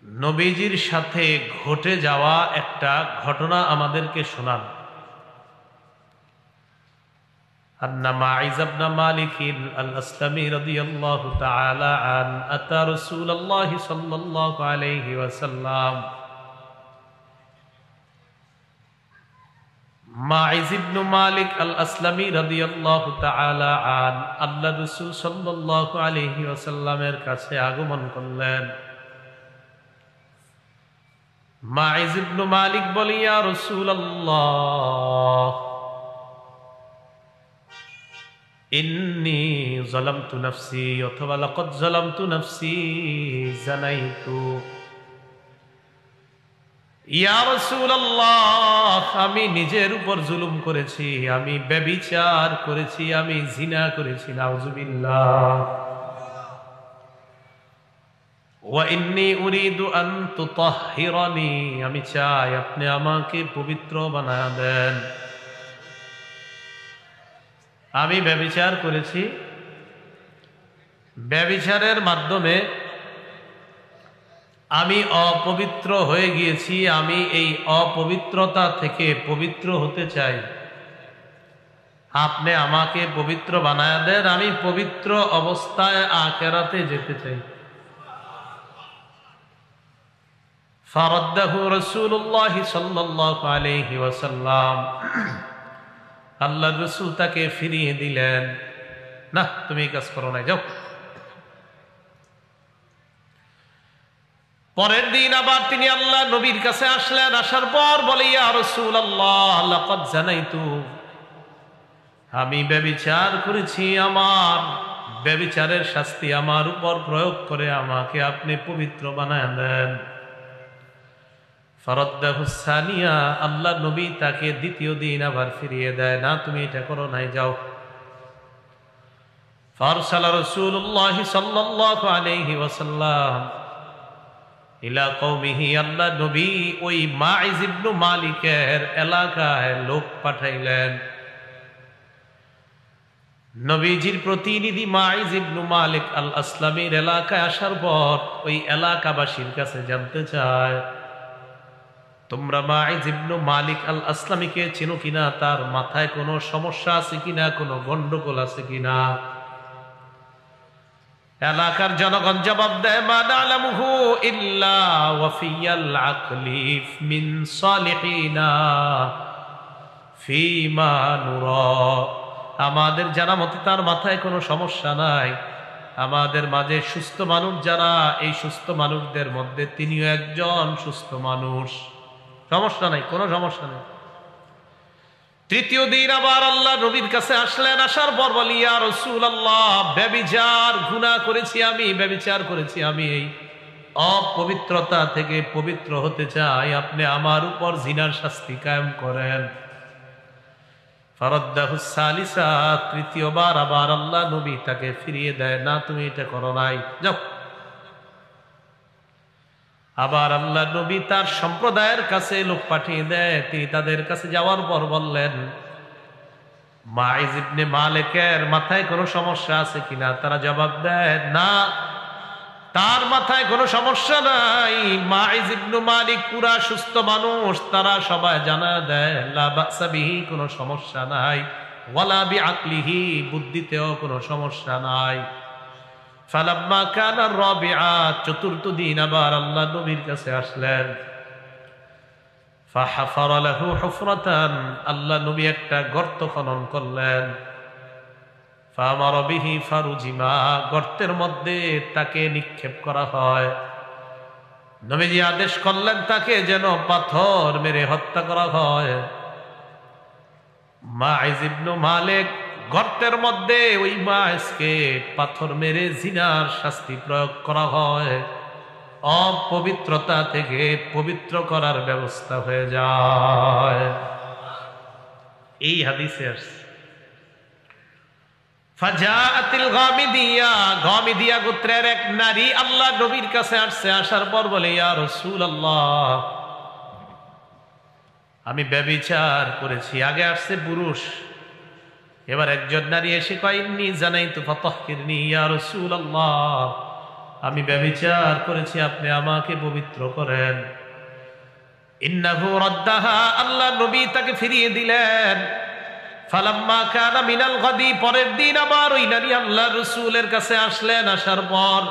নবীজির সাথে ঘটে যাওয়া একটা ঘটনা আমাদেরকে শোনান। আন্না মাইজ ইবনে মালিক আল-আসলামি রাদিয়াল্লাহু তাআলা আন আতা রাসূলুল্লাহ সাল্লাল্লাহু আলাইহি ওয়াসাল্লাম। মাইজ ইবনে মালিক আল-আসলামি রাদিয়াল্লাহু তাআলা আন আল্লাহ রাসূল সাল্লাল্লাহু আলাইহি ওয়াসাল্লামের কাছে আগমন করলেন। মাইজ ইবনে মালিক বলে, ইয়া রাসূলুল্লাহ, ইন্নী যালামতু নাফসি অথবা লাকাদ যালামতু নাফসি জানাইতু। ইয়া রাসূলুল্লাহ, আমি নিজের উপর জুলুম করেছি, আমি ব্যভিচার করেছি, আমি জিনা করেছি, নাউযুবিল্লাহ। ওয়া ইন্নী উরিদু আন তুতাহহিরানি, আমি চাই আপনি আমাকে পবিত্র বানায় দেন। আমি ব্যভিচার করেছি, ব্যভিচারের মাধ্যমে আমি অপবিত্র হয়ে গিয়েছি, আমি এই অপবিত্রতা থেকে পবিত্র হতে চাই, আপনি আমাকে পবিত্র বানায় দেন, আমি পবিত্র অবস্থায় আখিরাতে যেতে চাই। ফারাদ্দাহু রাসূলুল্লাহ সাল্লাল্লাহু আলাইহি ওয়াসাল্লাম, আল্লাহ রাসূল তাকে ফিরিয়ে দিলেন। না, তুমি এই কাজ করো না, যাও। পরের দিন আবার তিনি আল্লাহ নবীর কাছে আসলেন। আসার পর বলে, ইয়া রাসূলুল্লাহ, লাকাদ জানাইতু, আমি ব্যভিচার করেছি, আমার ব্যভিচারের শাস্তি আমার উপর প্রয়োগ করে আমাকে আপনি পবিত্র বানায় দেন। ফারাদ্দাহু সানিয়া, আল্লাহ নবী তাকে দ্বিতীয় দিন আবার ফিরিয়ে দেয়। না, তুমি এটা করো নাই, যাও। ফারসালা রাসূলুল্লাহ সাল্লাল্লাহু আলাইহি ওয়াসাল্লাম ইলা কওমিহি, আল্লাহ নবী ওই মাইজ ইবনে মালিকের এলাকায় লোক পাঠাইলেন। নবীজির প্রতিনিধি মাইজ ইবনে মালিক আল-আসলামির এলাকায় আসার পর ওই এলাকাবাসীর কাছে জানতে চায়, তোমরা মাইজ ইবনে মালিক আল-আসলামিকে চেনো কিনা, তার মাথায় কোনো সমস্যা আছে কিনা, কোনো গন্ডগোল আছে কিনা। এলাকার জনগণ জবাব দেয়, মা না'লামুহু ইল্লা ওয়াফিয়াল আকলি মিন সালিহিনা ফিমা নুরা, আমাদের জানা মতে তার মাথায় কোনো সমস্যা নাই, আমাদের মাঝে সুস্থ মানুষ যারা, এই সুস্থ মানুষদের মধ্যে তিনিও একজন সুস্থ মানুষ, সমস্যা নাই, কোনো সমস্যা নেই। তৃতীয় দিন আবার আল্লাহ নবীর কাছে আসলেন। আসার পর বলি, ইয়া রাসূলুল্লাহ, ব্যভিচার গুনাহ করেছি আমি, ব্যভিচার করেছি আমি, এই অপবিত্রতা থেকে পবিত্র হতে চাই, আপনি আমার উপর জিনার শাস্তি কায়েম করেন। ফারাদ্দাহু সালিসা, তৃতীয়বার আবার আল্লাহ নবী তাকে ফিরিয়ে দেয়। না, তুমি এটা করো নাই, যাও। আবার আল্লাহ নবী তার সম্প্রদায়ের কাছে লোক পাঠিয়ে দেয়। তিনি তাদের কাছে যাওয়ার পর বললেন, মাইজ ইবনে মালিকের মাথায় কোনো সমস্যা আছে কিনা। তারা জবাব দেয়, না, তার মাথায় কোনো সমস্যা নাই, মাইজ ইবনে মালিক পুরা সুস্থ মানুষ। তারা সবাই জানা দেয়, লা বাসা বিহি, কোনো সমস্যা নাই, ওয়ালা বিআকলিহি, বুদ্ধিতেও কোনো সমস্যা নাই। ফালাম্মা কানা রাবিআ, চতুর্থ দিন আবার আল্লাহ নবীর কাছে আসলেন। ফাহাফারা লাহু হুফরাতান, আল্লাহ নবী একটা গর্ত খনন করলেন। ফামারা বিহি ফারুজিমা, গর্তের মধ্যে তাকে নিক্ষেপ করা হয়। নবীজি আদেশ করলেন তাকে যেন পাথর মেরে হত্যা করা হয়। মাইজ ইবনে মালিক গর্তের মধ্যে ওই মাইজকে পাথর মেরে জিনার শাস্তি প্রয়োগ করা হয়, অপবিত্রতা থেকে পবিত্র করার ব্যবস্থা হয়ে যায়। এই হাদিসে আসছে। ফাজাআতিল গামিদিয়া, গামিদিয়া গোত্রের এক নারী আল্লাহ নবীর কাছে আসছে। আসার পর বলে, ইয়া রাসূলুল্লাহ, আমি ব্যভিচার করেছি। আগে আসছে পুরুষ, এবার একজন নারী এসে কয়, ইন্নী জানাইতু ফাতাহহিরনি ইয়া রাসূলুল্লাহ, আমি ব্যভিচার করেছি, আপনি আমাকে পবিত্র করেন। ইন্নাহু রাদ্দাহা, আল্লাহ নবী তাকে ফিরিয়ে দিলেন। ফালাম্মা কানা মিনাল গাদি, পরের দিন আবার ওই নারী আল্লাহ রাসূলের কাছে আসলেন। আসার পর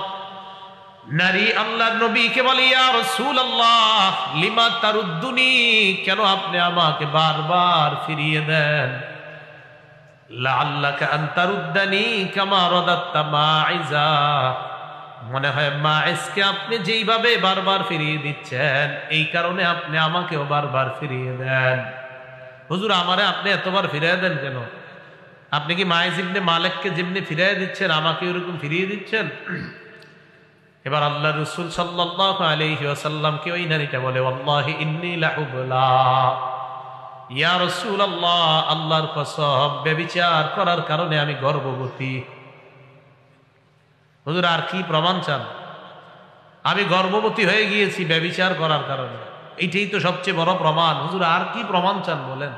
নারী আল্লাহ নবীকে বলে, ইয়া রাসূলুল্লাহ লিমা তারুদ্দুনি, কেন আপনি আমাকে বারবার ফিরিয়ে দেন? লাআল্লাকা আন তারুদ্দানি কামা রাদাত্তা মাইজা, মনে হয় মাইজকে আপনি যেইভাবে বারবার ফিরিয়ে দিচ্ছেন এই কারণে আপনি আমাকেও বারবার ফিরিয়ে দেন। হুজুর আমারে আপনি এতবার ফিরিয়ে দেন কেন? আপনি কি মাইজ ইবনে মালিককে যেমনি ফিরিয়ে দিচ্ছেন আমাকে ওরকম ফিরিয়ে দিচ্ছেন? এবার আল্লাহ রাসূল সাল্লাল্লাহু আলাইহি ওয়াসাল্লামকে ওই নারীটা বলে, ওয়াল্লাহি ইন্নী লাহুবলা, ইয়া রাসূলুল্লাহ আল্লাহর কসম ব্যভিচার করার কারণে আমি গর্ভবতী। হুজুর আর কি প্রমাণ চান? আমি গর্ভবতী হয়ে গিয়েছি ব্যভিচার করার কারণে, এইটাই তো সবচেয়ে বড় প্রমাণ। হুজুর আর কি প্রমাণ চান বলেন?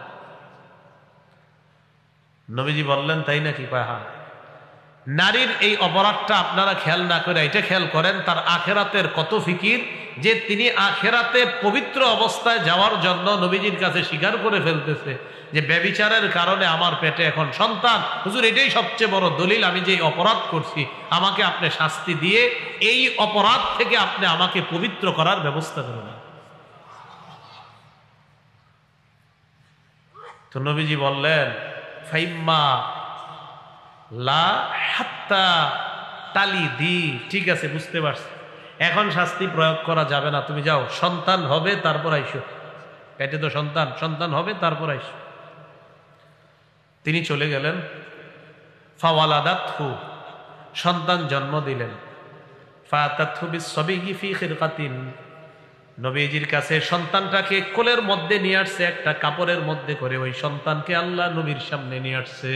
নবীজি বললেন, তাই নাকি? হ্যাঁ। নারীর এই অপরাধটা আপনারা খেয়াল না করে এটা খেয়াল করেন তার আখেরাতের কত ফিকির, যে তিনি আখেরাতে পবিত্র অবস্থায় যাওয়ার জন্য নবীজির কাছে স্বীকার করে ফেলতেছে যে ব্যভিচারের কারণে আমার পেটে এখন সন্তান। হুজুর এটাই সবচেয়ে বড় দলিল, আমি যে অপরাধ করছি আমাকে আপনি শাস্তি দিয়ে এই অপরাধ থেকে আপনি আমাকে পবিত্র করার ব্যবস্থা করুন। তো নবীজি বললেন, ফাইম্মা লা হাত্তা তালি দি, ঠিক আছে বুঝতে পারছি, এখন শাস্তি প্রয়োগ করা যাবে না, তুমি যাও, সন্তান হবে তারপর আইসো, পেটে তো সন্তান, সন্তান হবে তারপর আইসো। তিনি চলে গেলেন। ফাওয়ালাদাতহু, সন্তান জন্ম দিলেন। ফাতাতহু বিসসাবিয়্যি ফি খিরকাতিন, নবীজির কাছে সন্তানটাকে কোলের মধ্যে নিয়ে আসছে, একটা কাপড়ের মধ্যে করে ওই সন্তানকে আল্লাহ নবীর সামনে নিয়ে আসছে।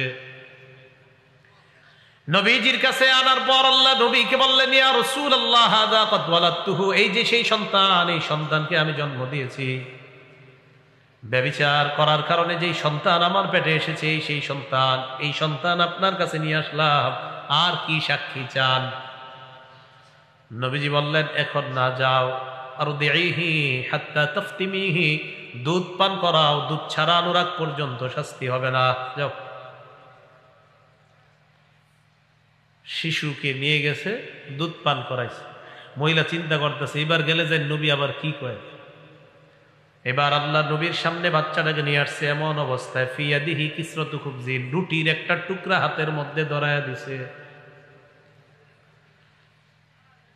নবীজির কাছে আনার পর আল্লাহ নবীকে বললেন, ইয়া রাসূলুল্লাহ হাযা ক্বাদ ওয়ালাদতুহু, এই যে সেই সন্তান, এই সন্তানকে আমি জন্ম দিয়েছি। ব্যভিচার করার কারণে যেই সন্তান আমার পেটে এসেছে সেই সন্তান, এই সন্তান আপনার কাছে নিয়ে আসলাম, আর কি সাক্ষী চান? নবীজি বললেন, এখন না, যাও, আরদিহি হাত্তা তাফতিমিহি, দুধ পান করাও, দুধ ছাড়া অনুরাগ পর্যন্ত শাস্তি হবে না, যাও। শিশুকে নিয়ে গেছে, দুধ পান করাইছে। মহিলা চিন্তা করতেছে এবার গেলে যে নবী আবার কি কয়। এবার আল্লাহ নবীর সামনে বাচ্চাটাকে নিয়ে আসছে, এমন অবস্থায় ফিয়াদিহি কিসরাতু খুবজিন, রুটির একটা টুকরা হাতের মধ্যে ধরায়া দিছে।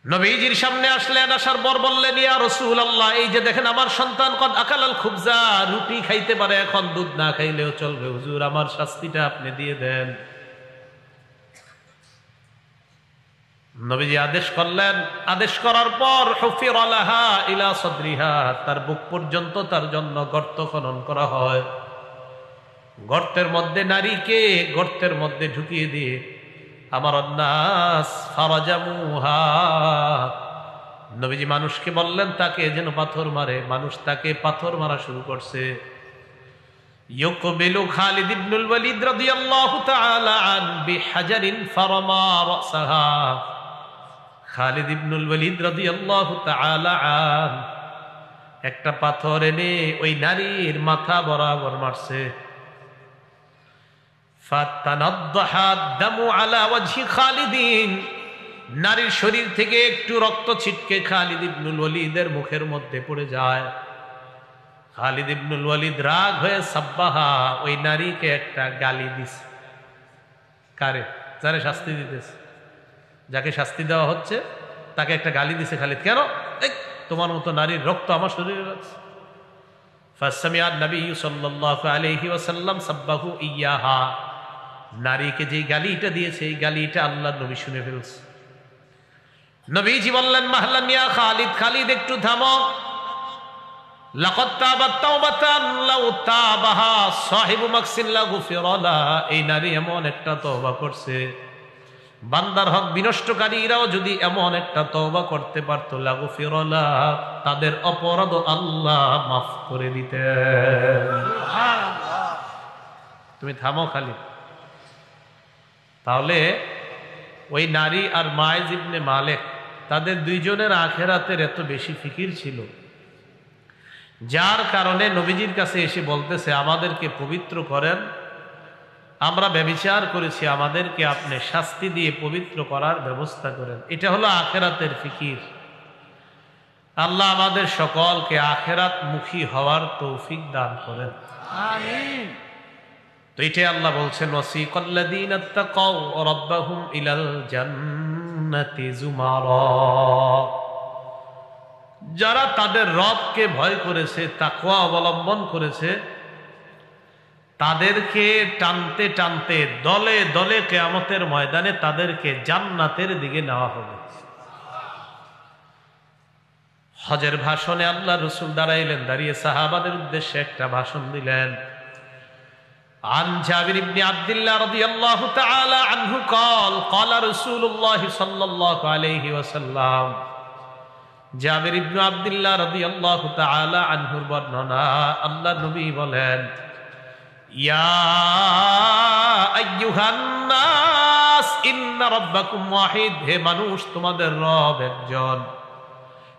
নবীজির সামনে আসলেন, আসার পর বললেন, ইয়া রাসূলুল্লাহ এই যে দেখেন আমার সন্তান কদ আকালাল খুবজা, রুটি খাইতে পারে, এখন দুধ না খাইলেও চলবে, হুজুর আমার শাস্তিটা আপনি দিয়ে দেন। নবীজি আদেশ করলেন। আদেশ করার পর হুফিরা লাহা ইলা সাদরিহা, তার বুক পর্যন্ত তার জন্য গর্ত খনন করা হয়। গর্তের মধ্যে নারীকে গর্তের মধ্যে ঢুকিয়ে দিয়ে আমার নাস ফারাজামুহা, নবীজি মানুষকে বললেন তাকে যেন পাথর মারে। মানুষ তাকে পাথর মারা শুরু করছে। ইউকবিলু খালিদ ইবনুল ওয়ালিদ রাদিয়াল্লাহু তাআলা আন বিহাজারিন ফারামা রাসাহা, খালিদ ইবনুল ওয়ালিদ রাদিয়াল্লাহু তাআলা আন একটা পাথর এনে ওই নারীর মাথা বরাবর মারছে। ফাতানাদ্দাহা দামু আলা ওয়াজহি খালিদিন, নারীর শরীর থেকে একটু রক্ত ছিটকে খালিদ ইবনুল ওয়ালিদের মুখের মধ্যে পড়ে যায়। খালিদ ইবনুল ওয়ালিদ রাগ হয়ে সাব্বাহা, ওই নারীকে একটা গালি দিছে। কারে? যারে শাস্তি দিতেছে, যাকে শাস্তি দেওয়া হচ্ছে তাকে একটা গালি দিছে খালিদ। কেন? তোমার মতো নারীর রক্ত আমার শরীরে আছে। ফাসামিআ নবী সাল্লাল্লাহু আলাইহি ওয়াসাল্লাম সাব্বাহু ইয়াহা, নারীকে যে গালিটা দিয়েছে এই গালিটা আল্লাহর নবী শুনে ফেলছে। নবীজি বললেন, মাহলান ইয়া খালিদ, খালিদ একটু থামো। লাকাদ তাবাত তাওবাতান লাউ তাবাহা সাহিবু মাকসিন লাগুফিরা লাহা, এই নারী এমন একটা তওবা করছে, বান্দার হক বিনষ্টকারীরাও যদি এমন একটা তওবা করতে পারতো, লাগুফিরা লাহা, তাদের অপরাধ আল্লাহ মাফ করে দিতেন। সুবহানাল্লাহ। তুমি থামো খালিদ। তাহলে ওই নারী আর মাইজ ইবনে মালিক তাদের দুইজনের আখেরাতের এত বেশি ফিকির ছিল, যার কারণে নবীজির কাছে এসে বলতেছে, আমাদেরকে পবিত্র করেন, আমরা ব্যভিচার করেছি, আমাদেরকে আপনি শাস্তি দিয়ে পবিত্র করার ব্যবস্থা করেন। এটা হলো আখেরাতের ফিকির। আল্লাহ আমাদের সকলকে আখেরাত মুখী হওয়ার তৌফিক দান করেন, আমিন। তো এটাই আল্লাহ বলছেন, ওয়াসিকাল্লাযীনা ইত্তাকাউ রাব্বাহুম ইলাল জান্নাতি যুমারা, যারা তাদের রবকে ভয় করেছে, তাকওয়া অবলম্বন করেছে, তাদেরকে টানতে টানতে দলে দলে কিয়ামতের ময়দানে তাদেরকে জান্নাতের দিকে নেওয়া হবে। হজের ভাষণে আল্লাহ রাসূল দাঁড়াইলেন, দাঁড়িয়ে সাহাবাদের উদ্দেশ্যে একটা ভাষণ দিলেন। عن جابر بن عبد الله رضي الله تعالى عنه قال قال رسول الله صلى الله عليه وسلم, জাবির ইবনে আব্দুল্লাহ রাদিয়াল্লাহু তাআলা আনহুর বর্ণনা, আল্লাহর নবী বলেন, ইয়া আইয়ুহান নাস ইন্না রাব্বাকুম ওয়াহিদ, হে মানুষ তোমাদের রব একজন,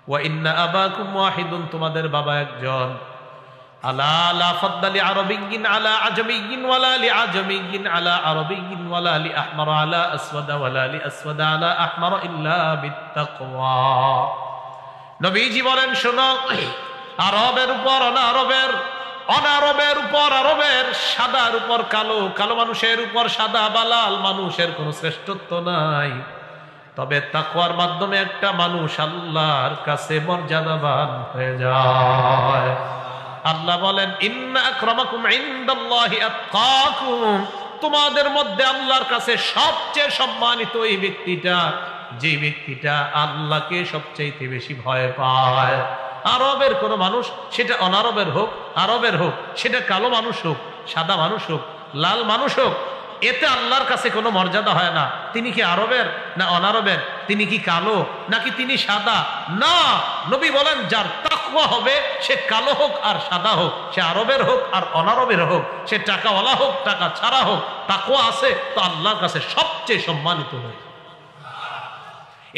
ওয়া ইন্না আবাকুম ওয়াহিদুন, তোমাদের বাবা একজন, আলা লা ফাদ্দালি আরাবিয়্যিন আলা আজমিয়্যিন ওয়ালা লি আজমিয়্যিন আলা আরাবিয়্যিন ওয়ালা লি আহমার আলা আসওয়াদ ওয়ালা লি আসওয়াদ আলা আহমার ইল্লা বিত্তাকওয়া। নবীজি বলেন, শোনো, আরবের উপর অনারবের, অনারবের উপর আরবের, সাদার উপর কালো, কালো মানুষের উপর সাদা বা লাল মানুষের কোনো শ্রেষ্ঠত্ব নাই। তবে তাকওয়ার মাধ্যমে একটা মানুষ আল্লাহর কাছে মর্যাদাবান হয়ে যায়। আল্লাহ বলেন, ইন্না আকরামাকুম ইনদাল্লাহি আতকাকুম, তোমাদের মধ্যে আল্লাহর কাছে সবচেয়ে সম্মানিত এই ব্যক্তিটা, যে ব্যক্তিটা আল্লাহকে সবচেয়ে বেশি ভয় পায়। আরবের কোন মানুষ, সেটা অনারবের হোক, আরবের হোক, সেটা কালো মানুষ হোক, সাদা মানুষ হোক, লাল মানুষ হোক, এতে আল্লাহর কাছে কোনো মর্যাদা হয় না। তিনি কি আরবের না অনারবের, তিনি কি কালো নাকি তিনি সাদা, না। নবী বলেন, যার তাকওয়া হবে, সে কালো হোক আর সাদা হোক, সে আরবের হোক আর অনারবের হোক, সে টাকাওয়ালা হোক টাকা ছাড়া হোক, তাকওয়া আছে তো আল্লাহর কাছে সবচেয়ে সম্মানিত হয়।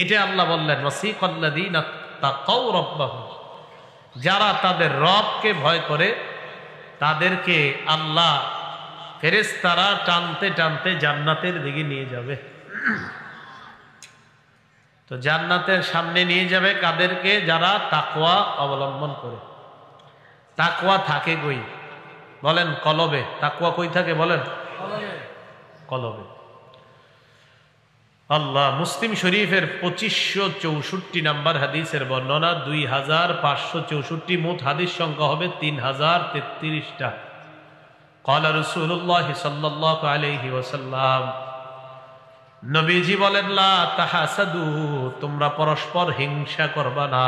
এটা আল্লাহ বললেন, ওয়াসিকাল্লাযীনা তাকাউ রাব্বাহুম, যারা তাদের রবকে ভয় করে তাদেরকে আল্লাহ ফেরেশতারা টানতে টানতে জান্নাতের দিকে নিয়ে যাবে। তো জান্নাতের সামনে নিয়ে যাবে কাদেরকে? যারা তাকওয়া অবলম্বন করে। তাকওয়া থাকে কই বলেন? কলবে। তাকওয়া কই থাকে বলেন? কলবে। আল্লাহ মুসলিম শরীফের 2564 নাম্বার হাদিসের বর্ণনা, 2564, মোট হাদিস সংখ্যা হবে 3033টা। قال رسول الله صلى الله عليه وسلم, নবীজি বলেন, লা তাহাসাদু, তোমরা পরস্পর হিংসা করবা না,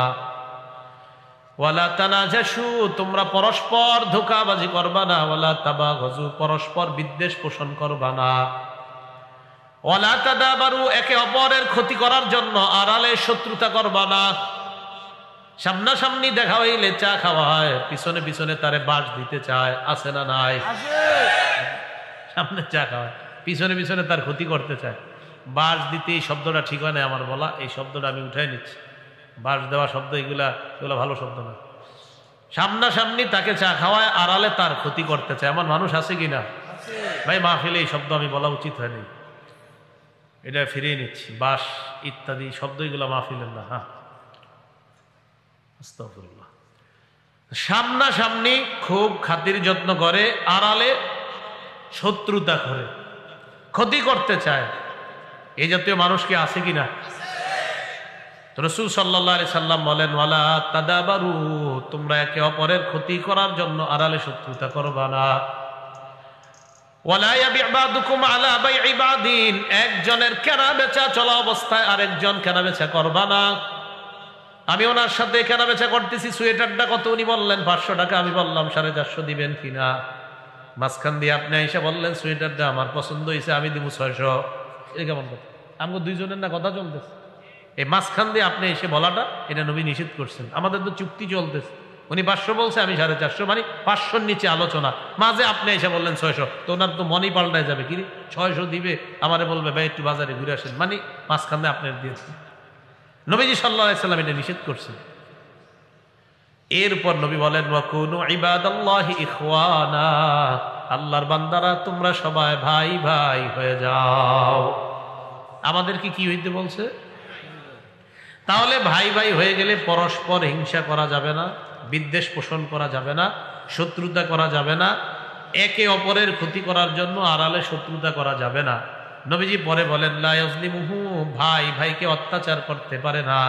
ওয়ালা তানাজাসু, তোমরা পরস্পর ধোঁকাবাজি করবা না, ওয়ালা তাবাগজু, পরস্পর বিদ্বেষ পোষণ করবা না, ওয়ালা তাদাবারু, একে অপরের ক্ষতি করার জন্য আড়ালে শত্রুতা করবা না। সামনাসামনি দেখা হইলে চা খাওয়া হয়, পিছনে পিছনে তারে বাস দিতে চায়, আছে না নাই? সামনে চা খাওয়া, পিছনে পিছনে তার ক্ষতি করতে চায়। বাস দিতে, এই শব্দটা ঠিক হয় না আমার বলা, এই শব্দটা আমি উঠাই নিচ্ছি। বাস দেওয়া শব্দ এগুলা ভালো শব্দ না। সামনাসামনি তাকে চা খাওয়ায়, আড়ালে তার ক্ষতি করতে চায়, এমন মানুষ আছে কিনা? ভাই মাহফিলে এই শব্দ আমি বলা উচিত হয়নি, এটা ফিরিয়ে নিচ্ছি। বাস ইত্যাদি শব্দ এগুলা মাহফিলের না। হ্যাঁ, আস্তাগফিরুল্লাহ। সামনাসামনি খুব খাতির যত্ন করে, আড়ালে শত্রুতা করে, ক্ষতি করতে চায়, এই জাতীয় মানুষ কি আছে কিনা? রাসূল সাল্লাল্লাহু আলাইহি সাল্লাম বলেন, ওয়ালা তাদাবারু, তোমরা একে অপরের ক্ষতি করার জন্য আড়ালে শত্রুতা করবা না। ওয়ালা ইয়াবি'ু বা'দুকুম আলা বাই'i বা'দিন, একজনের কেনা বেচা চলা অবস্থায় আরেকজন কেনা বেচা করবা না। আমি ওনার সাথে কেনা বেচা করতেছি, সোয়েটারটা কত? উনি বললেন 500 টাকা, আমি বললাম 450 দিবেন কিনা। মাঝখান দিয়ে আপনি এসে বললেন, সোয়েটারটা আমার পছন্দ হয়েছে, আমি দিব 600। এটা কেমন কথা? আমাকে দুইজনের না কথা চলতেছে, এই মাঝখান দিয়ে আপনি এসে বলাটা, এটা নবী নিষেধ করছেন। আমাদের তো চুক্তি চলতেছে, উনি 500 বলছে, আমি 450, মানে 500-র নিচে আলোচনা, মাঝে আপনি এসে বললেন 600, তো ওনার তো মনই পাল্টায় যাবে, কি 600 দিবে, আমারে বলবে ভাই একটু বাজারে ঘুরে আসেন, মানে মাঝখান দিয়ে আপনার দিয়েছেন। নবীজি সাল্লাল্লাহু আলাইহি সাল্লাম এটা নিষেধ করছেন। এরপর নবী বলেন ওয়াকুনু ইবাদাল্লাহি ইখওয়ানা, আল্লাহর বান্দারা তোমরা সবাই ভাই ভাই হয়ে যাও। আমাদেরকে কি হইতে বলছে? তাহলে ভাই ভাই হয়ে গেলে পরস্পর হিংসা করা যাবে না, বিদ্বেষ পোষণ করা যাবে না, শত্রুতা করা যাবে না, একে অপরের ক্ষতি করার জন্য আড়ালে শত্রুতা করা যাবে না। নবীজি পরে বলেন লা ইয়াজলিমুহু, ভাই ভাইকে অত্যাচার করতে পারে না,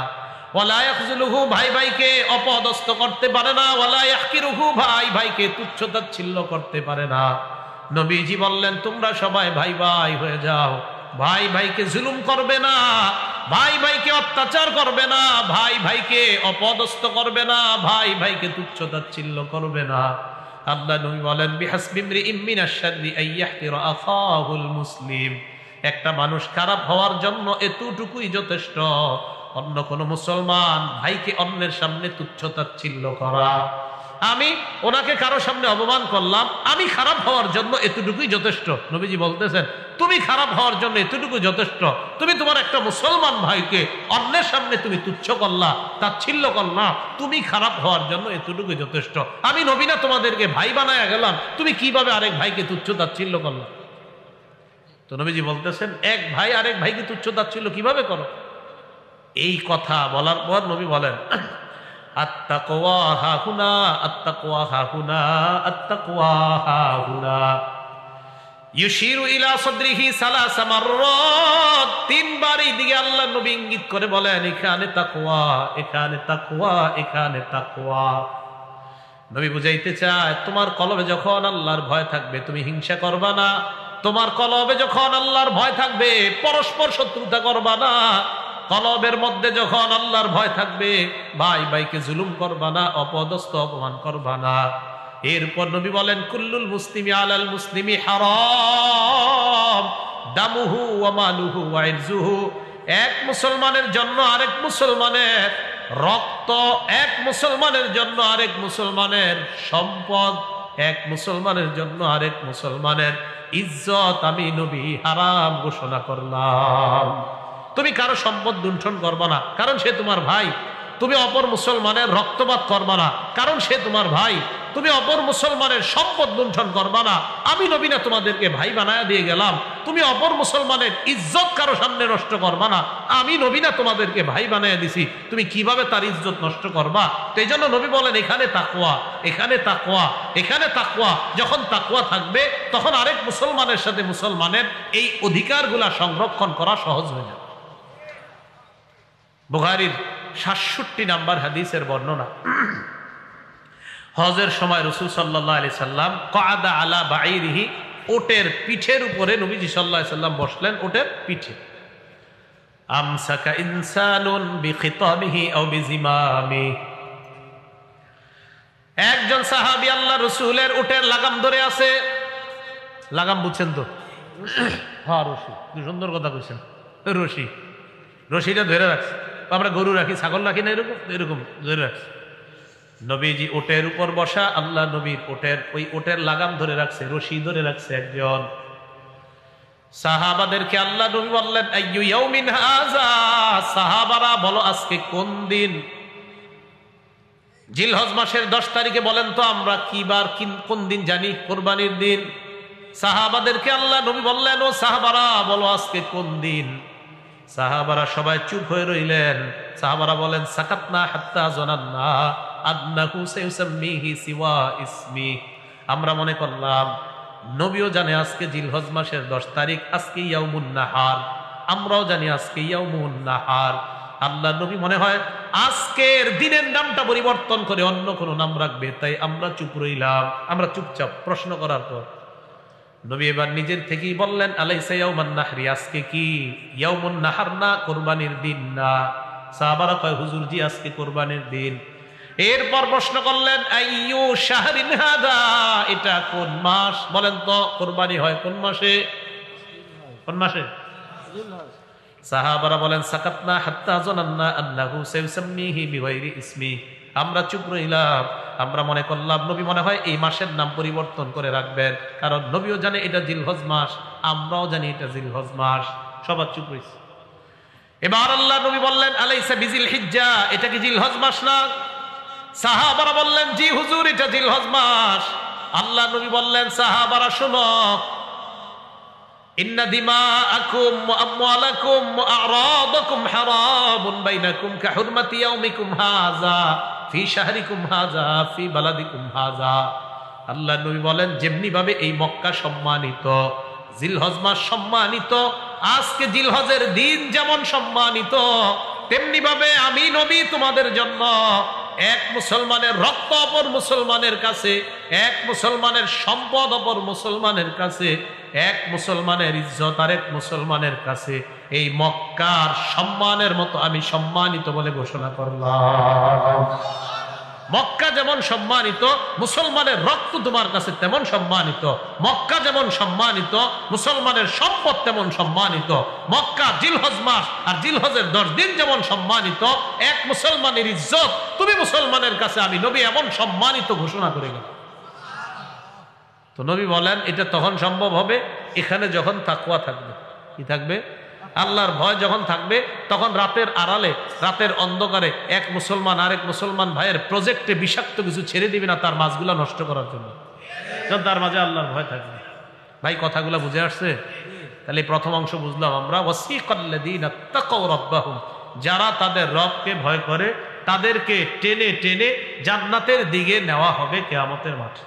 ওয়ালা ইয়াখযুলুহু, ভাই ভাইকে অপদস্থ করতে পারে না, ওয়ালা ইয়াহকিরুহু, ভাই ভাইকে তুচ্ছ-তাচ্ছিল্য করতে পারে না। নবীজি বললেন তোমরা সবাই ভাই ভাই হয়ে যাও, ভাই ভাইকে জুলুম করবে না, ভাই ভাইকে অত্যাচার করবে না, ভাই ভাইকে অপদস্থ করবে না, ভাই ভাইকে তুচ্ছ-তাচ্ছিল্য করবে না। আল্লাহ নবী বলেন বিহাসবি ইমরিইম মিনাশ শাররি আইয়াহকিরা আখাহুল মুসলিম, একটা মানুষ খারাপ হওয়ার জন্য এতটুকুই যথেষ্ট, অন্য কোন মুসলমান ভাইকে অন্যের সামনে তুচ্ছ-তাচ্ছিল্য করা। আমি ওনাকে কারো সামনে অপমান করলাম, আমি খারাপ হওয়ার জন্য এতটুকুই যথেষ্ট। নবীজি বলতেছেন তুমি খারাপ হওয়ার জন্য এতটুকু যথেষ্ট, তুমি তোমার একটা মুসলমান ভাইকে অন্যের সামনে তুমি তুচ্ছ করলা, তাচ্ছিল্য করলা, তুমি খারাপ হওয়ার জন্য এতটুকু যথেষ্ট। আমি নবী না তোমাদেরকে ভাই বানায়া গেলাম, তুমি কিভাবে আরেক ভাইকে তুচ্ছ তাচ্ছিল্য করলা? তো নবীজি বলতেছেন এক ভাই আরেক ভাইকে তুচ্ছ তাচ্ছিল্য কিভাবে করো? এই কথা বলার পর নবী বলেন আত্তাকওয়া হাহুনা, আত্তাকওয়া হাহুনা, আত্তাকওয়া হাহুনা। ইউশিরু ইলা সাদরিহি সালাসা মাররাত, তিনবার এই দিকে আল্লাহ নবী ইঙ্গিত করে বলেন এখানে তাকওয়া, এখানে তাকওয়া, এখানে তাকওয়া। নবী বুঝাইতে চায় তোমার কলবে যখন আল্লাহর ভয় থাকবে তুমি হিংসা করবা না, তোমার কলবে যখন আল্লাহর ভয় থাকবে পরস্পর শত্রুতা করবা না, কলবের মধ্যে যখন আল্লাহর ভয় থাকবে ভাই ভাইকে জুলুম করবা না, অপদস্থ অপমান করবা না। এরপর নবী বলেন কুল্লুল মুসলিমি আলাল মুসলিমি হারাম দামুহু ওয়া মালুহু ওয়া ইরজুহু, এক মুসলমানের জন্য আরেক মুসলমানের রক্ত, এক মুসলমানের জন্য আরেক মুসলমানের সম্পদ, এক মুসলমানের জন্য আরেক মুসলমানের ইজ্জত আমি নবী হারাম ঘোষণা করলাম। তুমি কারো সম্পদ লুণ্ঠন করবা না, কারণ সে তোমার ভাই। তুমি অপর মুসলমানের রক্তপাত করবা না, কারণ সে তোমার ভাই। তুমি অপর মুসলমানের সম্পদ লুণ্ঠন করবা না, আমি নবী না তোমাদেরকে ভাই বানায়া দিয়ে গেলাম। তুমি অপর মুসলমানের ইজ্জত কারো সামনে নষ্ট করবা না, আমি নবী না তোমাদেরকে ভাই বানায়া দিছি, তুমি কিভাবে তার ইজ্জত নষ্ট করবা? তো এই জন্য নবী বলেন এখানে তাকওয়া, এখানে তাকওয়া, এখানে তাকওয়া। যখন তাকওয়া থাকবে তখন আরেক মুসলমানের সাথে মুসলমানের এই অধিকারগুলা সংরক্ষণ করা সহজ হয়ে যাবে। বুখারীর ৬৭ নাম্বার হাদিসের বর্ণনা, হজের সময় রাসূল সাল্লাল্লাহু আলাইহি সাল্লাম কাদা আলা বাঈরিহি, ওটের পিঠের উপরে নবীজি সাল্লাল্লাহু আলাইহি সাল্লাম বসলেন, ওটের পিঠে। আমসাকা ইনসানুন বিখিতামিহি আও বিজিমামি, একজন সাহাবী আল্লাহ রাসূলের ওটের লাগাম ধরে আছে। লাগাম বুঝছেন তো? হ্যাঁ রশি, কি সুন্দর কথা কইছেন, রশি, রশিটা ধরে রাখছে। আমরা গরু রাখি, ছাগল রাখি না, এরকম এরকম ধরে রাখছে। নবীজি ওটের উপর বসা, আল্লাহ নবীর ওটের ওই ওটের লাগাম ধরে রাখছে, রশি ধরে রাখছে একজন। সাহাবাদেরকে আল্লাহ নবী বললেন আইয়ু ইয়াউমিন হাযা, সাহাবারা বলো আজকে কোন দিন? জিলহজ মাসের 10 তারিখে বলেন তো আমরা কি বার, কোন দিন জানি? কুরবানির দিন। সাহাবাদেরকে আল্লাহ নবী বললেন ও সাহাবারা বলো আজকে কোন দিন? সাহাবারা সবাই চুপ হয়ে রইলেন। সাহাবারা বলেন সাকাতনা হাত্তা জানান্না আন্নাহু সায়ুসাম্মিহি সিওয়া ইসমি, আমরা মনে করলাম নবীও জানে আজকে জিলহজ মাসের 10 তারিখ, আজকে ইয়াউমুন নাহার, আমরাও জানি আজকে ইয়াউমুন নাহার। আল্লাহ নবী মনে হয় আজকের দিনের নামটা পরিবর্তন করে অন্য কোনো নাম রাখবে, তাই আমরা চুপ রইলাম। আমরা চুপচাপ। প্রশ্ন করার পর নবী এবার নিজের থেকেই বললেন আলাইসা ইয়াউমান নাহরি, আজকে কি ইয়াউমুন নাহার না, কুরবানির দিন না? সাহাবারা কয় হুজুর জি আজকে কুরবানির দিন। এরপর প্রশ্ন করলেন আইয়ু শাহরিন হাদা, এটা কোন মাস বলেন তো? কুরবানি হয় কোন মাসে? কোন মাসে? সাহাবারা বলেন সাকাতনা হাত্তা জানান্না আন্নাহু সায়ুসাম্মিহি বিগাইরি ইসমি, আমরা চুপ রইলাম। আমরা মনে করলাম নবী মনে হয় এই মাসের নাম পরিবর্তন করে রাখবেন, কারণ নবীও জানে এটা জিলহজ মাস, আমরাও জানি এটা জিলহজ মাস। সবার চুপ রয়েছে। এবার আল্লাহ নবী বললেন, আলাইসা বিজিল হিজ্জা, এটা কি জিলহজ মাস না? সাহাবারা বললেন, জি হুজুর, এটা জিলহজ মাস। আল্লাহ নবী বললেন, সাহাবারা শোনো, ইন্না দিমাআকুম ওয়া আমওয়ালাকুম ওয়া আ'রাদাকুম হারামুন বাইনাকুম কাহুরমাতি ইয়াউমিকুম হাযা ফি শাহরিকুম হাযা ফি বালাদিকুম হাযা। আল্লাহ নবী বলেন, যেমনি ভাবে এই মক্কা সম্মানিত, জিলহজ মাস সম্মানিত, আজকে জিলহজের দিন যেমন সম্মানিত, তেমনি ভাবে আমি নবী তোমাদের জন্য এক মুসলমানের রক্ত অপর মুসলমানের কাছে, এক মুসলমানের সম্পদ অপর মুসলমানের কাছে, এক মুসলমানের ইজ্জত আর এক মুসলমানের কাছে এই মক্কার সম্মানের মতো আমি সম্মানিত বলে ঘোষণা করলাম। মক্কা যেমন সম্মানিত, মুসলমানের রক্ত তোমার কাছে তেমন সম্মানিত। মক্কা যেমন সম্মানিত, মুসলমানের সম্পদ তেমন সম্মানিত। মক্কা জিলহজ মাস আর জিলহজের 10 দিন যেমন সম্মানিত, এক মুসলমানের ইজ্জত তুমি মুসলমানের কাছে আমি নবী এমন সম্মানিত ঘোষণা করে গেলাম। তো নবী বলেন, এটা তখন সম্ভব হবে এখানে যখন তাকওয়া থাকবে। কি থাকবে? আল্লাহর ভয় যখন থাকবে, তখন রাতের আড়ালে, রাতের অন্ধকারে এক মুসলমান আরেক মুসলমান ভাইয়ের প্রজেক্টে বিষাক্ত কিছু ছেড়ে দিবে না তার মাছগুলা নষ্ট করার জন্য, যখন তার মাঝে আল্লাহর ভয় থাকবে। ভাই কথাগুলো বুঝে আসছে? তাহলে প্রথম অংশ বুঝলাম আমরা, ওয়াসিকাল্লাযীনা তাকাউ রাব্বাহুম, যারা তাদের রবকে ভয় করে তাদেরকে টেনে টেনে জান্নাতের দিকে নেওয়া হবে কিয়ামতের মাঠে।